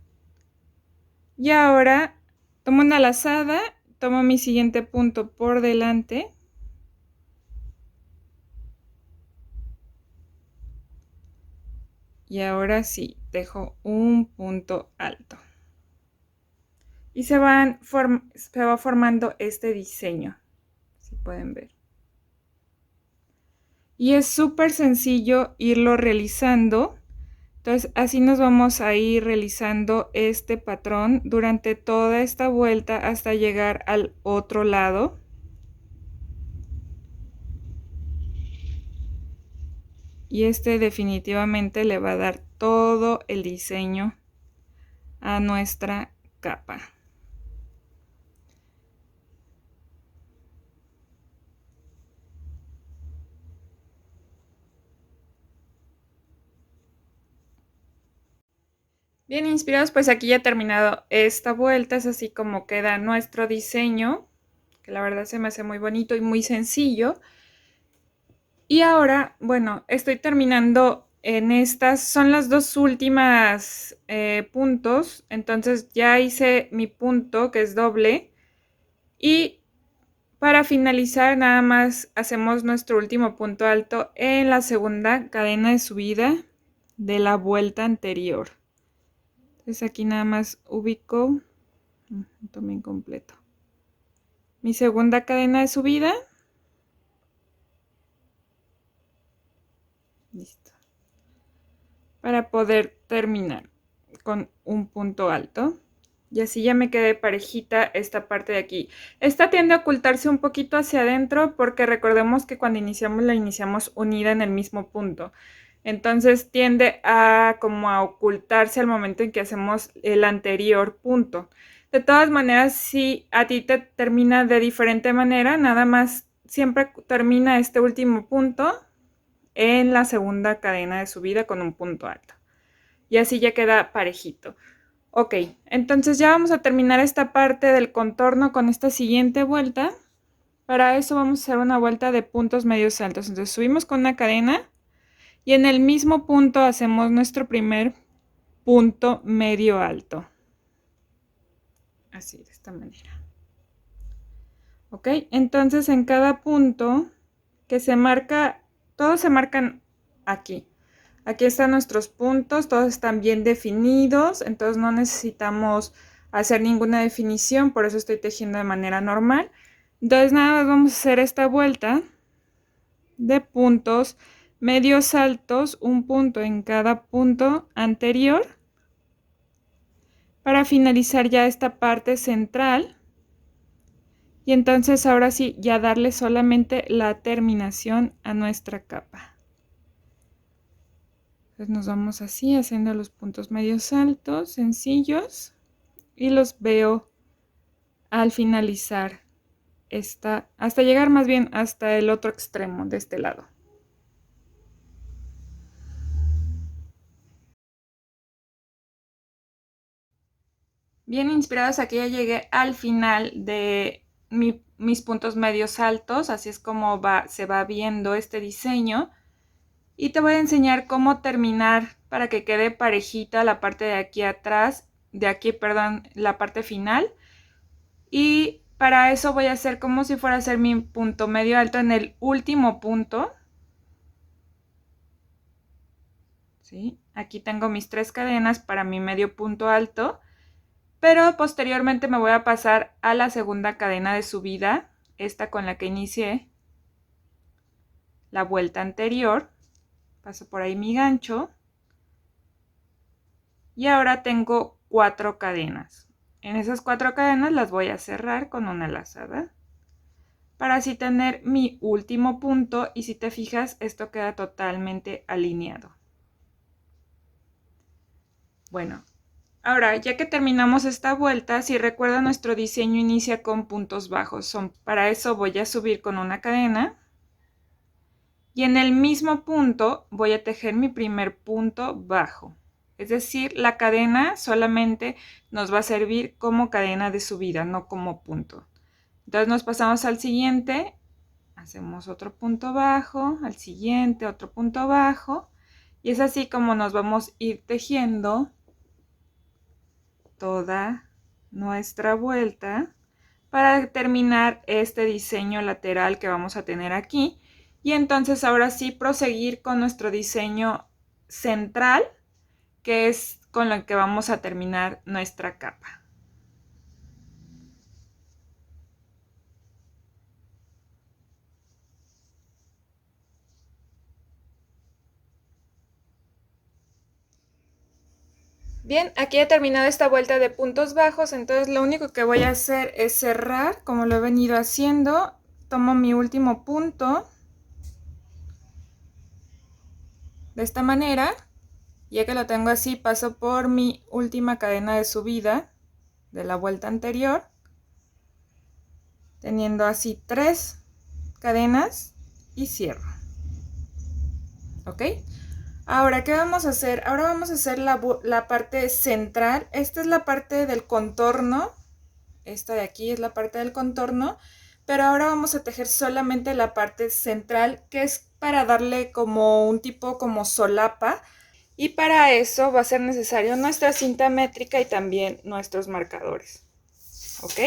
Y ahora tomo una lazada, tomo mi siguiente punto por delante. Y ahora sí, tejo un punto alto. Y se va formando este diseño, si pueden ver. Y es súper sencillo irlo realizando. Entonces así nos vamos a ir realizando este patrón durante toda esta vuelta hasta llegar al otro lado. Y este definitivamente le va a dar todo el diseño a nuestra capa. Bien inspirados, pues aquí ya he terminado esta vuelta, es así como queda nuestro diseño, que la verdad se me hace muy bonito y muy sencillo. Y ahora, bueno, estoy terminando en estas, son las 2 últimas puntos, entonces ya hice mi punto que es doble y Para finalizar, nada más hacemos nuestro último punto alto en la segunda cadena de subida de la vuelta anterior. Entonces aquí nada más ubico, tome incompleto, mi segunda cadena de subida. Listo. Para poder terminar con un punto alto. Y así ya me quedé parejita esta parte de aquí. Esta tiende a ocultarse un poquito hacia adentro porque recordemos que cuando iniciamos la iniciamos unida en el mismo punto. Entonces tiende a como a ocultarse al momento en que hacemos el anterior punto. De todas maneras, si a ti te termina de diferente manera, nada más siempre termina este último punto en la segunda cadena de subida con un punto alto. Y así ya queda parejito. Ok, entonces ya vamos a terminar esta parte del contorno con esta siguiente vuelta. Para eso vamos a hacer una vuelta de puntos medios altos. Entonces subimos con una cadena y en el mismo punto hacemos nuestro primer punto medio alto. Así, de esta manera. Ok, entonces en cada punto que se marca, todos se marcan aquí. Aquí están nuestros puntos, todos están bien definidos, entonces no necesitamos hacer ninguna definición, por eso estoy tejiendo de manera normal. Entonces nada más vamos a hacer esta vuelta de puntos medios altos, un punto en cada punto anterior, para finalizar ya esta parte central. Y entonces ahora sí, ya darle solamente la terminación a nuestra capa. Entonces nos vamos así, haciendo los puntos medios altos, sencillos, y los veo al finalizar esta, hasta llegar más bien hasta el otro extremo de este lado. Bien inspirados, aquí ya llegué al final de mis puntos medios altos, así es como se va viendo este diseño. Y te voy a enseñar cómo terminar para que quede parejita la parte de aquí atrás, la parte final. Y para eso voy a hacer como si fuera a hacer mi punto medio alto en el último punto. ¿Sí? Aquí tengo mis 3 cadenas para mi medio punto alto, pero posteriormente me voy a pasar a la segunda cadena de subida, esta con la que inicié la vuelta anterior. Paso por ahí mi gancho y ahora tengo 4 cadenas. En esas 4 cadenas las voy a cerrar con una lazada para así tener mi último punto, y si te fijas esto queda totalmente alineado. Bueno, ahora ya que terminamos esta vuelta, si recuerda, nuestro diseño inicia con puntos bajos. Para eso voy a subir con una cadena y en el mismo punto voy a tejer mi primer punto bajo. Es decir, la cadena solamente nos va a servir como cadena de subida, no como punto. Entonces nos pasamos al siguiente, hacemos otro punto bajo, al siguiente otro punto bajo, y es así como nos vamos a ir tejiendo toda nuestra vuelta para terminar este diseño lateral que vamos a tener aquí. Y entonces ahora sí proseguir con nuestro diseño central, que es con lo que vamos a terminar nuestra capa. Bien, aquí he terminado esta vuelta de puntos bajos, entonces lo único que voy a hacer es cerrar como lo he venido haciendo. Tomo mi último punto de esta manera. Ya que lo tengo así, paso por mi última cadena de subida de la vuelta anterior, teniendo así 3 cadenas, y cierro. ¿Ok? Ahora, ¿qué vamos a hacer? Ahora vamos a hacer la parte central. Esta es la parte del contorno. Esta de aquí es la parte del contorno. Pero ahora vamos a tejer solamente la parte central, que es para darle como un tipo como solapa. Y para eso va a ser necesario nuestra cinta métrica y también nuestros marcadores. ¿Ok?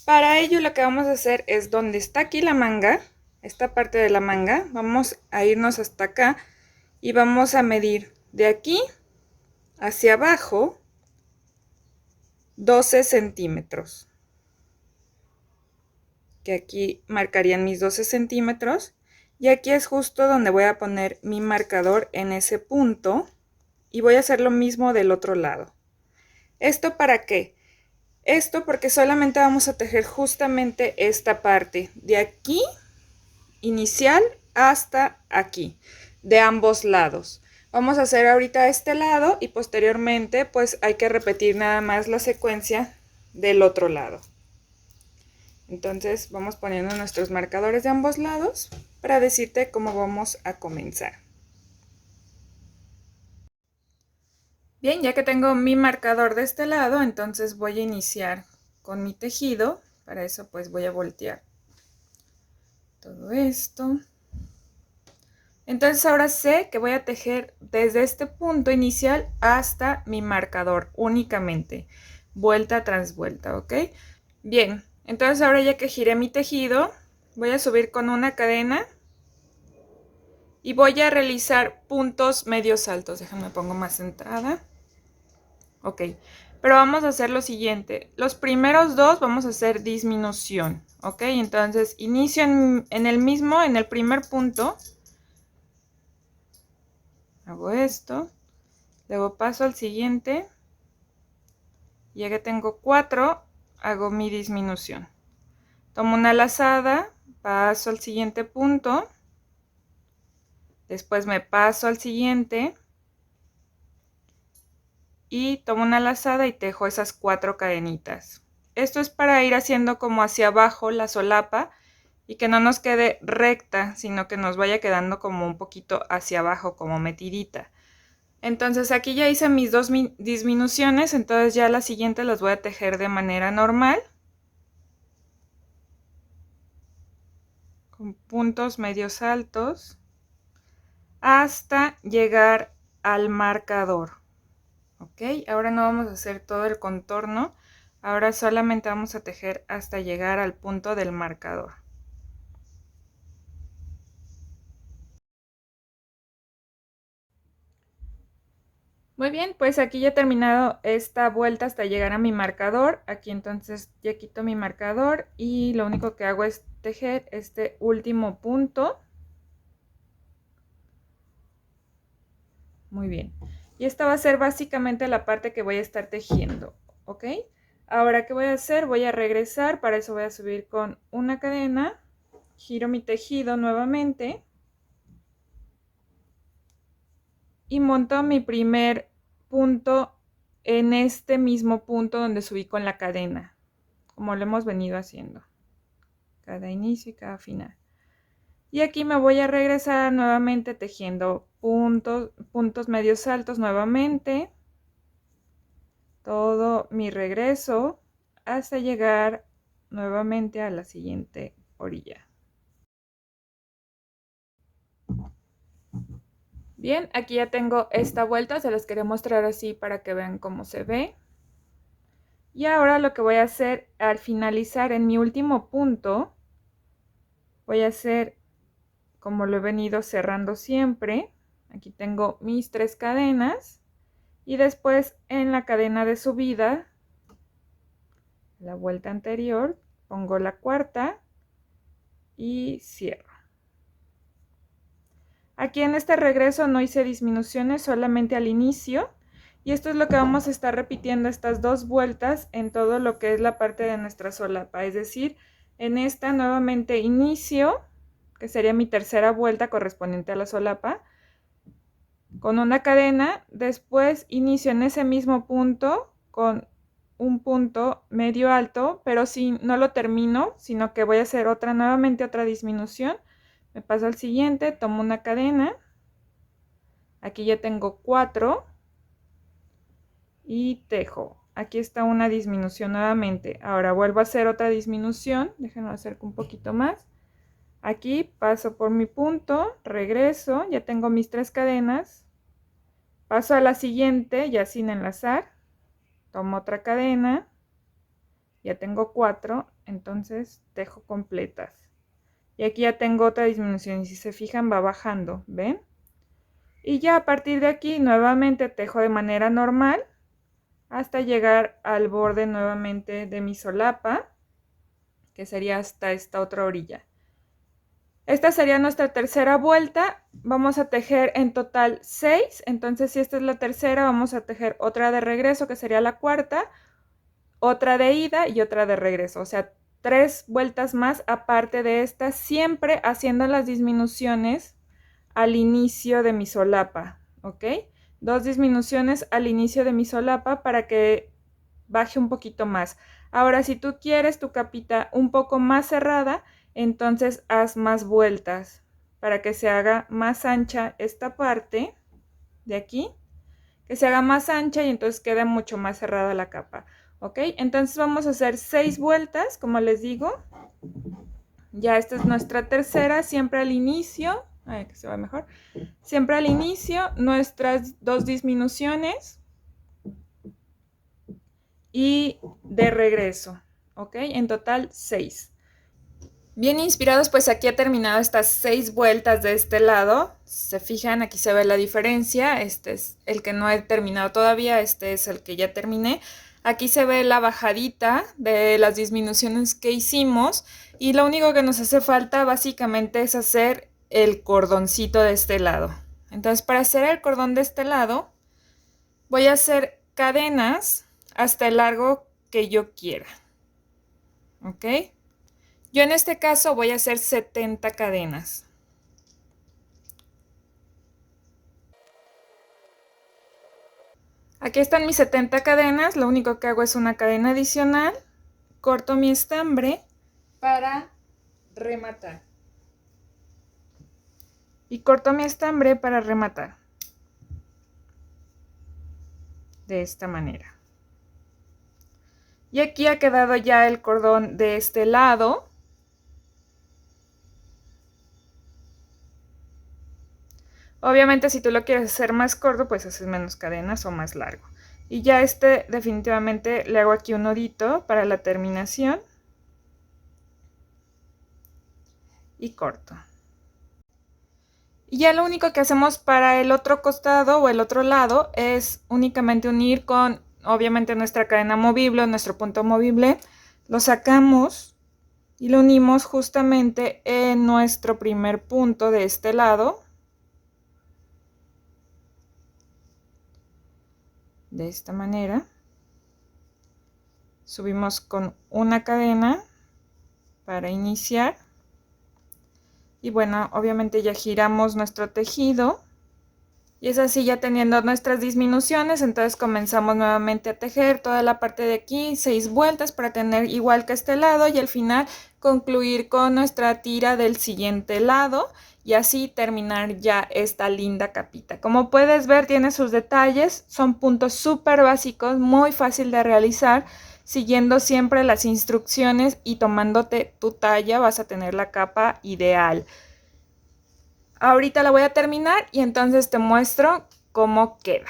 Para ello lo que vamos a hacer es donde está aquí la manga, esta parte de la manga, vamos a irnos hasta acá y vamos a medir de aquí hacia abajo 12 centímetros. Que aquí marcarían mis 12 centímetros. Y aquí es justo donde voy a poner mi marcador en ese punto. Y voy a hacer lo mismo del otro lado. ¿Esto para qué? Esto porque solamente vamos a tejer justamente esta parte. De aquí, inicial, hasta aquí. De ambos lados. Vamos a hacer ahorita este lado y posteriormente pues hay que repetir nada más la secuencia del otro lado. Entonces vamos poniendo nuestros marcadores de ambos lados para decirte cómo vamos a comenzar. Bien, ya que tengo mi marcador de este lado, entonces voy a iniciar con mi tejido. Para eso pues voy a voltear todo esto. Entonces ahora sé que voy a tejer desde este punto inicial hasta mi marcador únicamente. Vuelta tras vuelta, ¿ok? Bien, entonces ahora ya que giré mi tejido, voy a subir con una cadena y voy a realizar puntos medios altos. Déjame pongo más centrada. Ok, pero vamos a hacer lo siguiente. Los primeros dos vamos a hacer disminución, ¿ok? Entonces inicio en el primer punto. Hago esto. Luego paso al siguiente. Ya que tengo 4, hago mi disminución. Tomo una lazada, paso al siguiente punto. Después me paso al siguiente. Y tomo una lazada y tejo esas 4 cadenitas. Esto es para ir haciendo como hacia abajo la solapa y que no nos quede recta, sino que nos vaya quedando como un poquito hacia abajo, como metidita. Entonces aquí ya hice mis 2 disminuciones, entonces ya las siguientes las voy a tejer de manera normal. Con puntos medios altos hasta llegar al marcador. Ok, ahora no vamos a hacer todo el contorno, ahora solamente vamos a tejer hasta llegar al punto del marcador. Muy bien, pues aquí ya he terminado esta vuelta hasta llegar a mi marcador. Aquí entonces ya quito mi marcador y lo único que hago es tejer este último punto. Muy bien. Y esta va a ser básicamente la parte que voy a estar tejiendo, ¿ok? Ahora, ¿qué voy a hacer? Voy a regresar, para eso voy a subir con una cadena, giro mi tejido nuevamente y monto mi primer punto en este mismo punto donde subí con la cadena, como lo hemos venido haciendo, cada inicio y cada final. Y aquí me voy a regresar nuevamente tejiendo puntos medios altos nuevamente, todo mi regreso hasta llegar nuevamente a la siguiente orilla. Bien, aquí ya tengo esta vuelta, se las quería mostrar así para que vean cómo se ve. Y ahora lo que voy a hacer al finalizar en mi último punto, voy a hacer como lo he venido cerrando siempre. Aquí tengo mis 3 cadenas y después en la cadena de subida, la vuelta anterior, pongo la cuarta y cierro. Aquí en este regreso no hice disminuciones, solamente al inicio. Y esto es lo que vamos a estar repitiendo estas 2 vueltas en todo lo que es la parte de nuestra solapa. Es decir, en esta nuevamente inicio, que sería mi tercera vuelta correspondiente a la solapa, con una cadena. Después inicio en ese mismo punto con un punto medio alto, pero si no lo termino, sino que voy a hacer nuevamente otra disminución. Me paso al siguiente, tomo una cadena, aquí ya tengo 4 y tejo. Aquí está una disminución nuevamente. Ahora vuelvo a hacer otra disminución, déjenme acercar un poquito más. Aquí paso por mi punto, regreso, ya tengo mis 3 cadenas, paso a la siguiente ya sin enlazar, tomo otra cadena Ya tengo 4, entonces tejo completas. Y aquí ya tengo otra disminución, y si se fijan va bajando, ¿ven? Y ya a partir de aquí nuevamente tejo de manera normal hasta llegar al borde nuevamente de mi solapa, que sería hasta esta otra orilla. Esta sería nuestra tercera vuelta. Vamos a tejer en total 6, entonces si esta es la tercera, vamos a tejer otra de regreso, que sería la cuarta, otra de ida y otra de regreso, o sea, 3 vueltas más aparte de esta, siempre haciendo las disminuciones al inicio de mi solapa, ¿ok? 2 disminuciones al inicio de mi solapa para que baje un poquito más. Ahora, si tú quieres tu capita un poco más cerrada, entonces haz más vueltas para que se haga más ancha esta parte de aquí, que se haga más ancha y entonces quede mucho más cerrada la capa. ¿Ok? Entonces vamos a hacer 6 vueltas, como les digo. Ya esta es nuestra tercera, siempre al inicio. Ay, que se va mejor. Siempre al inicio, nuestras 2 disminuciones. Y de regreso. ¿Ok? En total 6. Bien inspirados, pues aquí he terminado estas 6 vueltas de este lado. Si se fijan, aquí se ve la diferencia. Este es el que no he terminado todavía, este es el que ya terminé. Aquí se ve la bajadita de las disminuciones que hicimos y lo único que nos hace falta básicamente es hacer el cordoncito de este lado. Entonces, para hacer el cordón de este lado, voy a hacer cadenas hasta el largo que yo quiera. ¿Ok? Yo en este caso voy a hacer 70 cadenas. Aquí están mis 70 cadenas, lo único que hago es una cadena adicional, corto mi estambre para rematar. Y corto mi estambre para rematar. De esta manera. Y aquí ha quedado ya el cordón de este lado. Obviamente si tú lo quieres hacer más corto, pues haces menos cadenas o más largo. Y ya este definitivamente le hago aquí un nudito para la terminación. Y corto. Y ya lo único que hacemos para el otro costado o el otro lado es únicamente unir con, obviamente, nuestra cadena movible, nuestro punto movible. Lo sacamos y lo unimos justamente en nuestro primer punto de este lado. De esta manera. Subimos con una cadena para iniciar. Y bueno, obviamente ya giramos nuestro tejido. Y es así, ya teniendo nuestras disminuciones, entonces comenzamos nuevamente a tejer toda la parte de aquí, 6 vueltas para tener igual que este lado y al final concluir con nuestra tira del siguiente lado y así terminar ya esta linda capita. Como puedes ver, tiene sus detalles, son puntos súper básicos, muy fácil de realizar. Siguiendo siempre las instrucciones y tomándote tu talla vas a tener la capa ideal. Ahorita la voy a terminar y entonces te muestro cómo queda.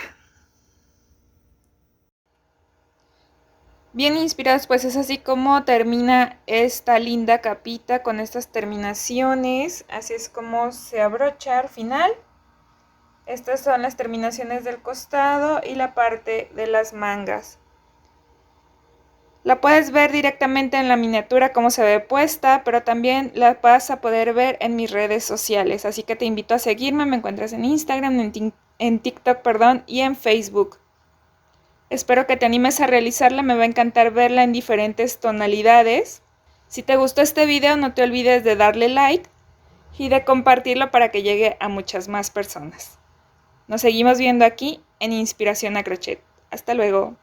Bien inspirados, pues es así como termina esta linda capita con estas terminaciones. Así es como se abrocha al final. Estas son las terminaciones del costado y la parte de las mangas. La puedes ver directamente en la miniatura cómo se ve puesta, pero también la vas a poder ver en mis redes sociales. Así que te invito a seguirme, me encuentras en Instagram, en TikTok, perdón, y en Facebook. Espero que te animes a realizarla, me va a encantar verla en diferentes tonalidades. Si te gustó este video, no te olvides de darle like y de compartirlo para que llegue a muchas más personas. Nos seguimos viendo aquí en Inspiración a Crochet. Hasta luego.